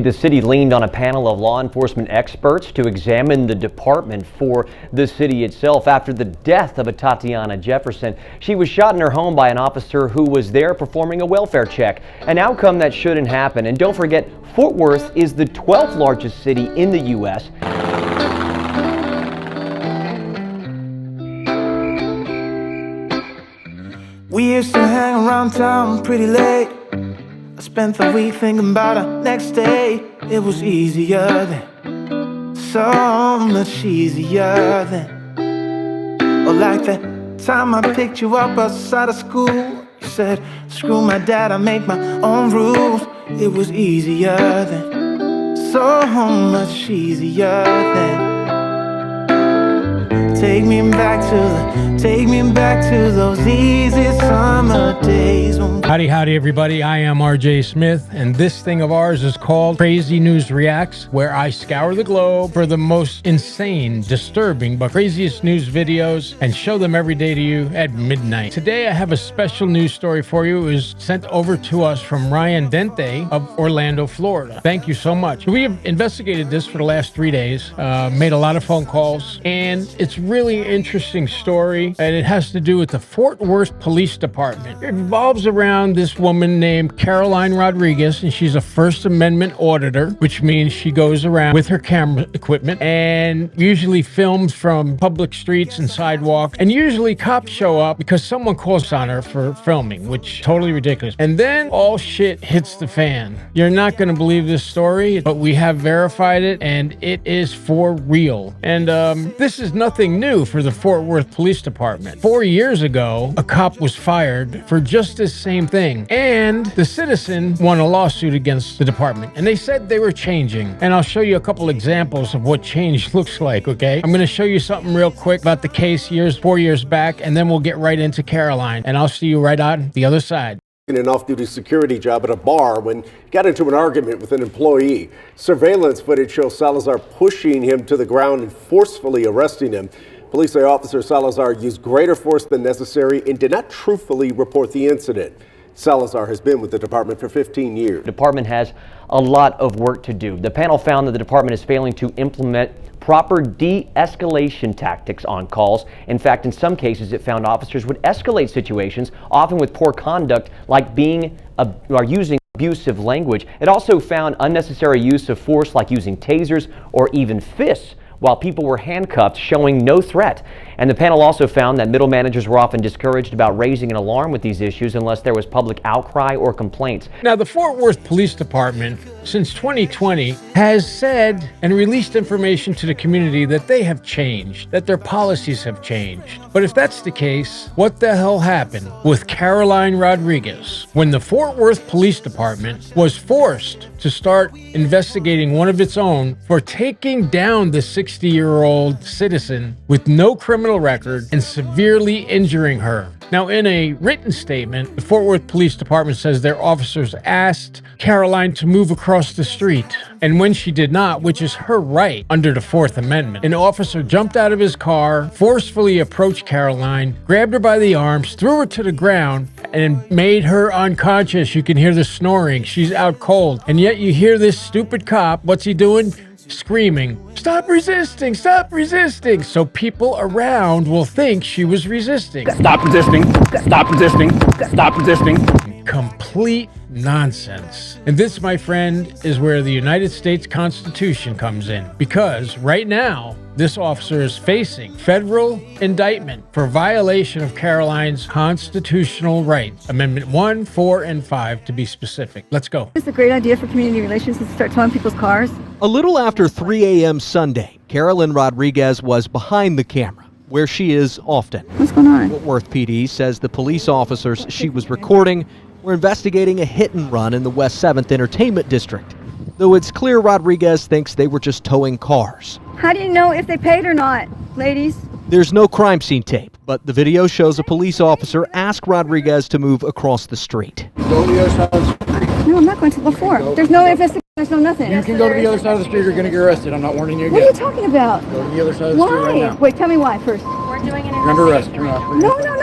The city leaned on a panel of law enforcement experts to examine the department for the city itself after the death of Tatiana Jefferson. She was shot in her home by an officer who was there performing a welfare check, an outcome that shouldn't happen. And don't forget, Fort Worth is the 12th largest city in the U.S. We used to hang around town pretty late. I spent the week thinking about our next day. It was easier then, so much easier then. Or like that time I picked you up outside of school. You said, screw my dad, I make my own rules. It was easier then, so much easier then. Take me back to those easy summer days. Howdy everybody, I am RJSMITH, and this thing of ours is called Crazy News Reacts, where I scour the globe for the most insane, disturbing, but craziest news videos and show them every day to you at midnight. Today I have a special news story for you. It was sent over to us from Ryan Dente of Orlando, Florida. Thank you so much. We have investigated this for the last 3 days, made a lot of phone calls, and it's really interesting story, and it has to do with the Fort Worth Police Department. It revolves around this woman named Caroline Rodriguez, and she's a First Amendment auditor, which means she goes around with her camera equipment and usually films from public streets and sidewalks, and usually cops show up because someone calls on her for filming, which is totally ridiculous. And then all shit hits the fan. You're not going to believe this story, but we have verified it, and it is for real. And this is nothing new for the Fort Worth Police Department. 4 years ago, a cop was fired for just this same thing, and the citizen won a lawsuit against the department, and they said they were changing. And I'll show you a couple examples of what change looks like, okay? I'm going to show you something real quick about the case 4 years back, and then we'll get right into Caroline, and I'll see you right on the other side. An off-duty security job at a bar when he got into an argument with an employee. Surveillance footage shows Salazar pushing him to the ground and forcefully arresting him. Police say Officer Salazar used greater force than necessary and did not truthfully report the incident. Salazar has been with the department for 15 years. The department has a lot of work to do. The panel found that the department is failing to implement proper de-escalation tactics on calls. In fact, in some cases, it found officers would escalate situations, often with poor conduct, like using abusive language. It also found unnecessary use of force, like using tasers or even fists, while people were handcuffed, showing no threat. And the panel also found that middle managers were often discouraged about raising an alarm with these issues unless there was public outcry or complaints. Now, the Fort Worth Police Department, since 2020, has said and released information to the community that they have changed, that their policies have changed. But if that's the case, what the hell happened with Caroline Rodriguez when the Fort Worth Police Department was forced to start investigating one of its own for taking down the 60-year-old citizen with no criminal record and severely injuring her? Now, in a written statement, the Fort Worth Police Department says their officers asked Caroline to move across the street. And when she did not, which is her right under the Fourth Amendment, an officer jumped out of his car, forcefully approached Caroline, grabbed her by the arms, threw her to the ground, and made her unconscious. You can hear the snoring. She's out cold. And yet you hear this stupid cop, what's he doing? Screaming, "Stop resisting, stop resisting," so people around will think she was resisting. Stop resisting, stop resisting, stop resisting. Complete nonsense. And this, my friend, is where the United States Constitution comes in. Because right now, this officer is facing federal indictment for violation of Caroline's constitutional rights. Amendment 1, 4, and 5 to be specific. Let's go. It's a great idea for community relations to start towing people's cars. A little after 3 a.m. Sunday, Caroline Rodriguez was behind the camera, where she is often. What's going on? Fort Worth PD says the police officers she was recording were investigating a hit and run in the West 7th Entertainment District, though it's clear Rodriguez thinks they were just towing cars. How do you know if they paid or not, ladies? There's no crime scene tape, but the video shows a police officer ask Rodriguez to move across the street. Go to the other side of the street. No, I'm not going to before. No. There's no investigation. There's no nothing. You can go to the other side of the street. You're going to get arrested. I'm not warning you again. What are you talking about? Go to the other side of the street right Why? now. Wait, tell me why first. We're doing an You're under arrest. You're not. No, I'm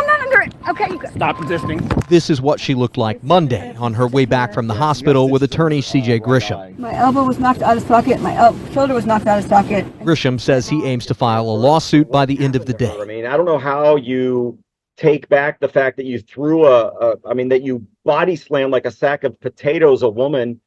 not under it. Okay, you go. Stop resisting. This is what she looked like Monday on her way back from the hospital with attorney C.J. Grisham. My elbow was knocked out of socket. My shoulder was knocked out of socket. Grisham says he aims to file a lawsuit by the end of the day. I mean, I don't know how you take back the fact that you threw that you body slammed like a sack of potatoes a woman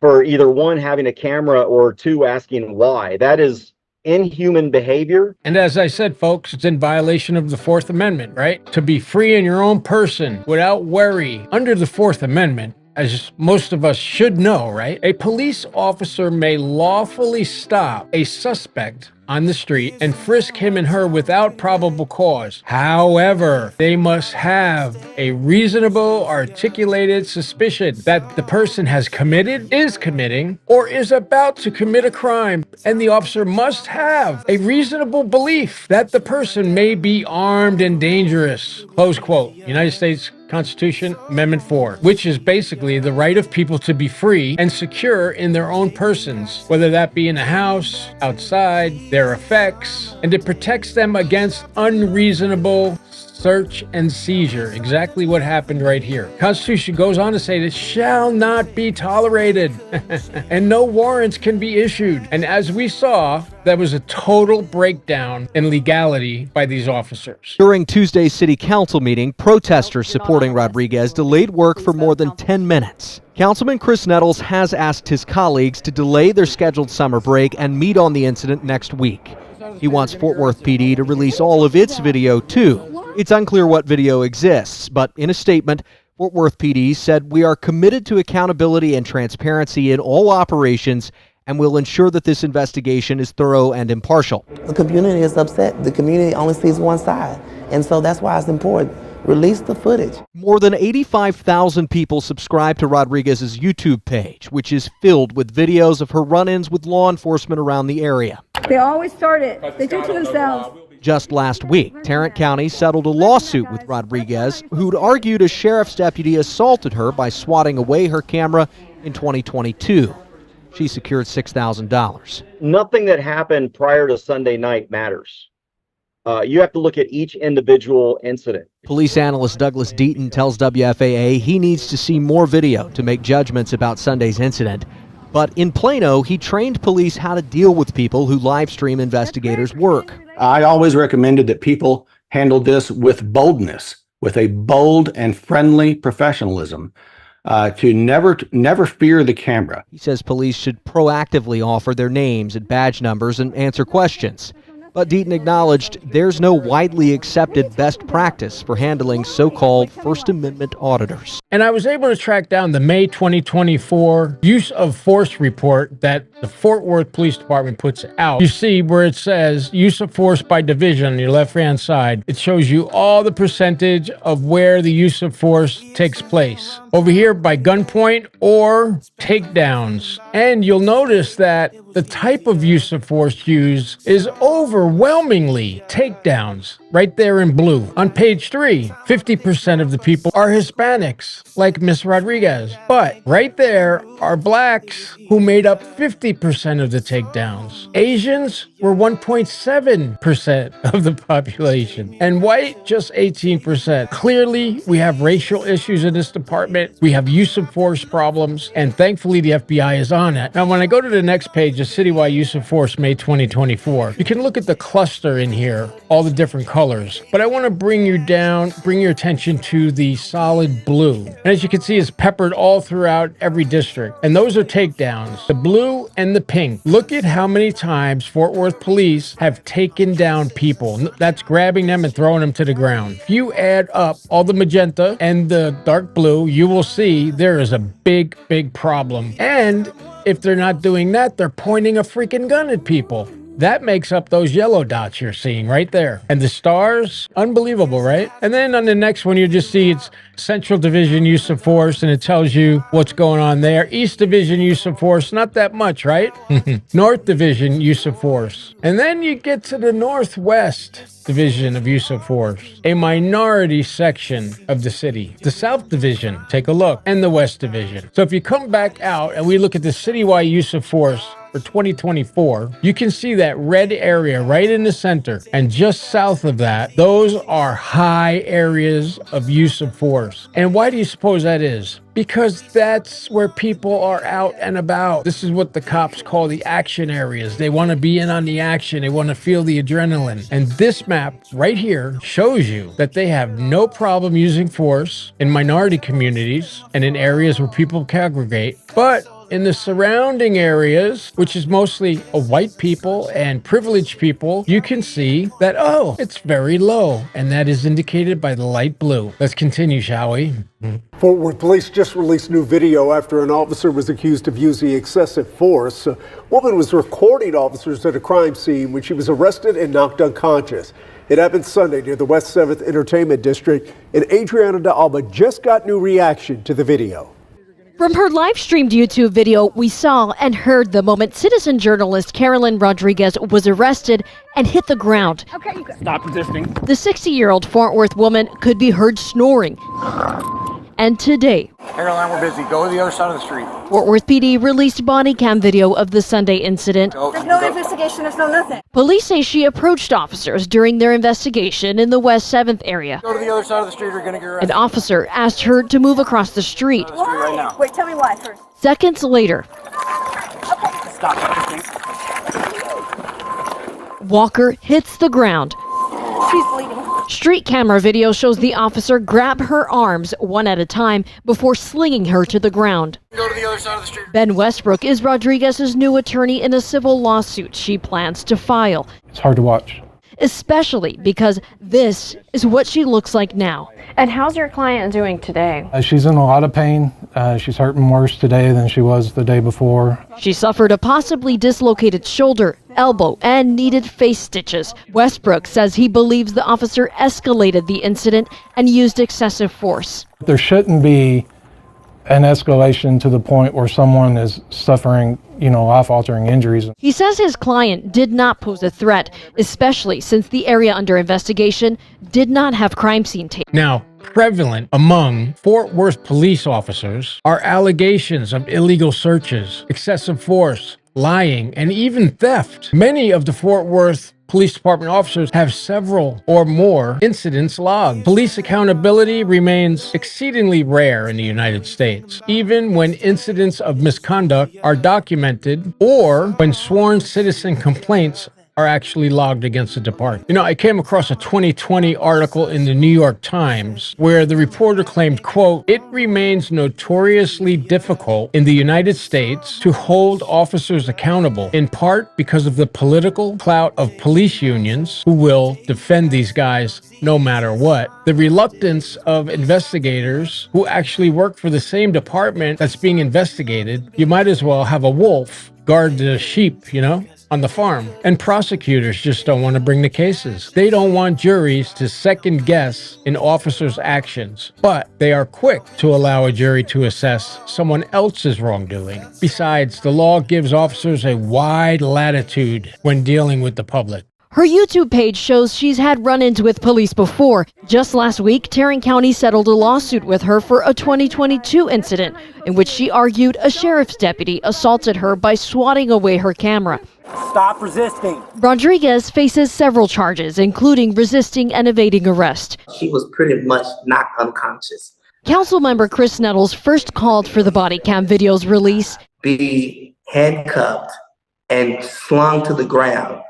for either one, having a camera, or two, asking why. That is inhuman behavior. And as I said, folks, it's in violation of the Fourth Amendment, right? To be free in your own person without worry. Under the Fourth Amendment, as most of us should know, right? A police officer may lawfully stop a suspect on the street and frisk him and her without probable cause. However, they must have a reasonable, articulated suspicion that the person has committed, is committing, or is about to commit a crime. And the officer must have a reasonable belief that the person may be armed and dangerous. Close quote. United States Constitution, Amendment 4, which is basically the right of people to be free and secure in their own persons, whether that be in a house, outside, their effects, and it protects them against unreasonable search and seizure. Exactly what happened right here. Constitution goes on to say that shall not be tolerated and no warrants can be issued. And as we saw, that was a total breakdown in legality by these officers. During Tuesday's city council meeting, protesters supporting Rodriguez delayed work for more than 10 minutes. Councilman Chris Nettles has asked his colleagues to delay their scheduled summer break and meet on the incident next week. He wants Fort Worth PD to release all of its video, too. It's unclear what video exists, but in a statement, Fort Worth PD said, "We are committed to accountability and transparency in all operations and will ensure that this investigation is thorough and impartial." The community is upset. The community only sees one side, and so that's why it's important. Release the footage. More than 85,000 people subscribe to Rodriguez's YouTube page, which is filled with videos of her run-ins with law enforcement around the area. They always start it. They do it to themselves. Just last week, Tarrant County settled a lawsuit with Rodriguez, who'd argued a sheriff's deputy assaulted her by swatting away her camera in 2022. She secured $6,000. Nothing that happened prior to Sunday night matters. You have to look at each individual incident. Police analyst Douglas Deaton tells WFAA he needs to see more video to make judgments about Sunday's incident. But in Plano, he trained police how to deal with people who live stream investigators' work. I always recommended that people handle this with boldness, with a bold and friendly professionalism, to never fear the camera. He says police should proactively offer their names and badge numbers and answer questions. But Deaton acknowledged there's no widely accepted best practice for handling so-called First Amendment auditors. And I was able to track down the May 2024 use of force report that the Fort Worth Police Department puts out. You see where it says use of force by division on your left-hand side. It shows you all the percentage of where the use of force takes place. Over here by gunpoint or takedowns. And you'll notice that the type of use of force used is overwhelmingly takedowns, right there in blue. On page 3, 50% of the people are Hispanics, like Miss Rodriguez. But right there are blacks who made up 50% of the takedowns. Asians were 1.7% of the population, and white just 18%. Clearly, we have racial issues in this department. We have use of force problems, and thankfully the FBI is on it. Now, when I go to the next page, the citywide use of force, May 2024, you can look at the cluster in here, all the different colors. But I want to bring your attention to the solid blue. And as you can see, it's peppered all throughout every district. And those are takedowns, the blue and the pink. Look at how many times Fort Worth police have taken down people. That's grabbing them and throwing them to the ground. If you add up all the magenta and the dark blue, you will see there is a big, big problem. And if they're not doing that, they're pointing a freaking gun at people. That makes up those yellow dots you're seeing right there. And the stars, unbelievable, right? And then on the next one, you just see it's Central Division use of force, and it tells you what's going on there. East Division use of force, not that much, right? North Division use of force. And then you get to the Northwest Division of use of force, a minority section of the city. The South Division, take a look, and the West Division. So if you come back out and we look at the citywide use of force, for 2024, you can see that red area right in the center. And just south of that, those are high areas of use of force. And why do you suppose that is? Because that's where people are out and about. This is what the cops call the action areas. They want to be in on the action. They want to feel the adrenaline. And this map right here shows you that they have no problem using force in minority communities and in areas where people congregate. But in the surrounding areas, which is mostly white people and privileged people, you can see that, oh, it's very low. And that is indicated by the light blue. Let's continue, shall we? Fort Worth police just released new video after an officer was accused of using excessive force. A woman was recording officers at a crime scene when she was arrested and knocked unconscious. It happened Sunday near the West 7th Entertainment District, and Adriana de Alba just got new reaction to the video. From her live-streamed YouTube video, we saw and heard the moment citizen journalist Carolyn Rodriguez was arrested and hit the ground. Stop resisting. The 60-year-old Fort Worth woman could be heard snoring. And today, Caroline, we're busy. Go to the other side of the street. Fort Worth PD released body cam video of the Sunday incident. There's no investigation, there's no nothing. Police say she approached officers during their investigation in the West 7th area. Go to the other side of the street, you're going to get arrested. An officer asked her to move across the street. Why? Right now. Wait, tell me why first. Seconds later, Stop resisting. Walker hits the ground. She's bleeding. Street camera video shows the officer grab her arms one at a time before slinging her to the ground. Go to the other side of the street. Ben Westbrook is Rodriguez's new attorney in a civil lawsuit she plans to file, It's hard to watch. especially because this is what she looks like now. And how's your client doing today? She's in a lot of pain. She's hurting worse today than she was the day before. She suffered a possibly dislocated shoulder, elbow, and needed face stitches. Westbrook says he believes the officer escalated the incident and used excessive force. There shouldn't be an escalation to the point where someone is suffering, life-altering injuries. He says his client did not pose a threat, especially since the area under investigation did not have crime scene tape. Now, prevalent among Fort Worth police officers are allegations of illegal searches, excessive force, lying, and even theft. Many of the Fort Worth Police Department officers have several or more incidents logged. Police accountability remains exceedingly rare in the United States, even when incidents of misconduct are documented or when sworn citizen complaints are actually logged against the department. I came across a 2020 article in the New York Times where the reporter claimed, quote, "It remains notoriously difficult in the United States to hold officers accountable, in part because of the political clout of police unions who will defend these guys no matter what. The reluctance of investigators who actually work for the same department that's being investigated. You might as well have a wolf guard the sheep, on the farm. And prosecutors just don't want to bring the cases. They don't want juries to second guess an officer's actions, but they are quick to allow a jury to assess someone else's wrongdoing. Besides, the law gives officers a wide latitude when dealing with the public. Her YouTube page shows she's had run-ins with police before. Just last week, Tarrant County settled a lawsuit with her for a 2022 incident in which she argued a sheriff's deputy assaulted her by swatting away her camera. Stop resisting. Rodriguez faces several charges, including resisting and evading arrest. She was pretty much knocked unconscious. Councilmember Chris Nettles first called for the body cam video's release. Be handcuffed and slung to the ground.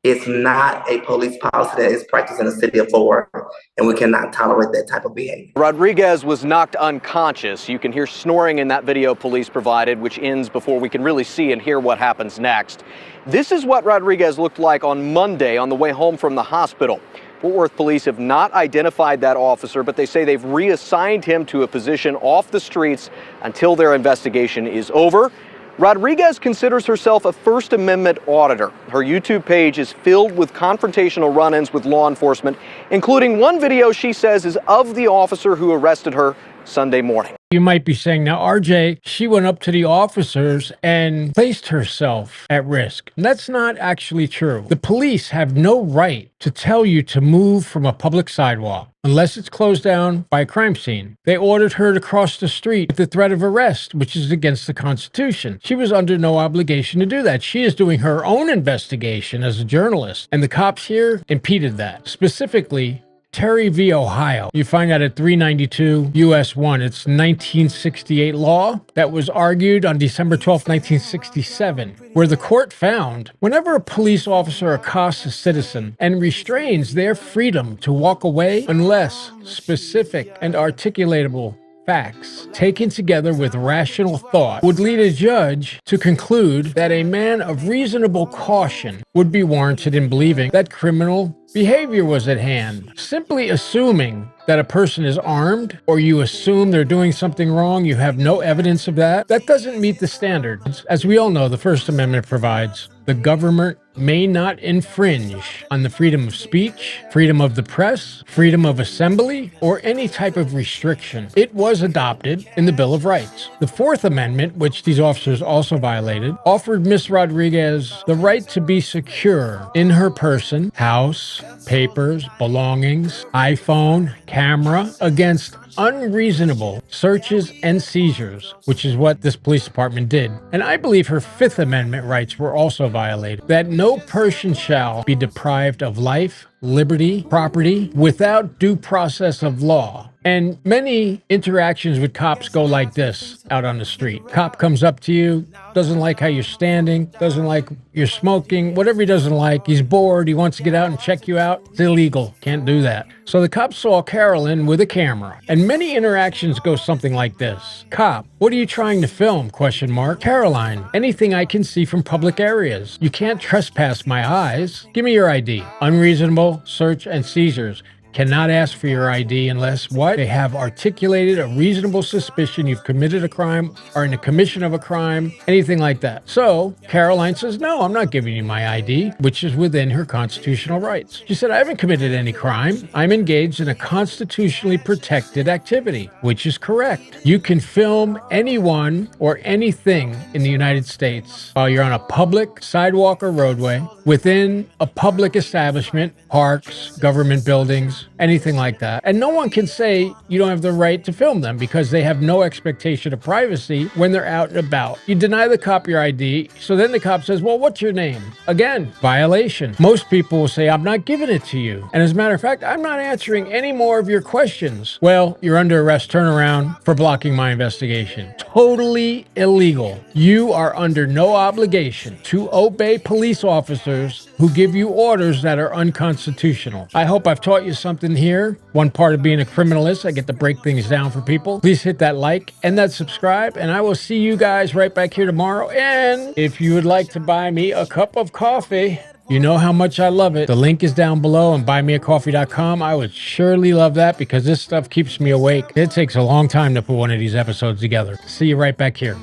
It's not a police policy that is practiced in the city of Fort Worth, and we cannot tolerate that type of behavior. Rodriguez was knocked unconscious. You can hear snoring in that video police provided, which ends before we can really see and hear what happens next. This is what Rodriguez looked like on Monday on the way home from the hospital. Fort Worth police have not identified that officer, but they say they've reassigned him to a position off the streets until their investigation is over. Rodriguez considers herself a First Amendment auditor. Her YouTube page is filled with confrontational run-ins with law enforcement, including one video she says is of the officer who arrested her Sunday morning. You might be saying, now, RJ, she went up to the officers and placed herself at risk. And that's not actually true. The police have no right to tell you to move from a public sidewalk unless it's closed down by a crime scene. They ordered her to cross the street with the threat of arrest, which is against the Constitution. She was under no obligation to do that. She is doing her own investigation as a journalist, and the cops here impeded that. Specifically, Terry v. Ohio. You find that at 392 US 1. It's 1968 law that was argued on December 12, 1967, where the court found whenever a police officer accosts a citizen and restrains their freedom to walk away unless specific and articulatable facts taken together with rational thought would lead a judge to conclude that a man of reasonable caution would be warranted in believing that criminal behavior was at hand. Simply assuming that a person is armed, or you assume they're doing something wrong, you have no evidence of that, that doesn't meet the standards. As we all know, the First Amendment provides the government may not infringe on the freedom of speech, freedom of the press, freedom of assembly, or any type of restriction. It was adopted in the Bill of Rights. The Fourth Amendment, which these officers also violated, offered Ms. Rodriguez the right to be secure in her person, house, papers, belongings, iPhone, camera, against unreasonable searches and seizures, which is what this police department did. And I believe her Fifth Amendment rights were also violated, that no person shall be deprived of life, liberty, property, without due process of law. And many interactions with cops go like this out on the street. Cop comes up to you, doesn't like how you're standing, doesn't like you're smoking, whatever he doesn't like. He's bored, he wants to get out and check you out. It's illegal, can't do that. So the cop saw Carolyn with a camera, and many interactions go something like this. Cop, what are you trying to film? ? Caroline, anything I can see from public areas. You can't trespass my eyes. Give me your ID. Unreasonable search and seizures. Cannot ask for your ID unless what? They have articulated a reasonable suspicion you've committed a crime or in the commission of a crime, anything like that. So Caroline says, no, I'm not giving you my ID, which is within her constitutional rights. She said, I haven't committed any crime. I'm engaged in a constitutionally protected activity, which is correct. You can film anyone or anything in the United States while you're on a public sidewalk or roadway, within a public establishment, parks, government buildings, anything like that. And no one can say you don't have the right to film them because they have no expectation of privacy when they're out and about. You deny the cop your ID, so then the cop says, well, what's your name? Again, violation. Most people will say, I'm not giving it to you. And as a matter of fact, I'm not answering any more of your questions. Well, you're under arrest, turn around for blocking my investigation. Totally illegal. You are under no obligation to obey police officers who give you orders that are unconstitutional. I hope I've taught you something here. One part of being a criminalist, I get to break things down for people. Please hit that like and that subscribe, and I will see you guys right back here tomorrow. And if you would like to buy me a cup of coffee, you know how much I love it. The link is down below on buymeacoffee.com. I would surely love that because this stuff keeps me awake. It takes a long time to put one of these episodes together. See you right back here.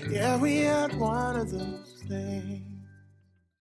Yeah, we had one of those things.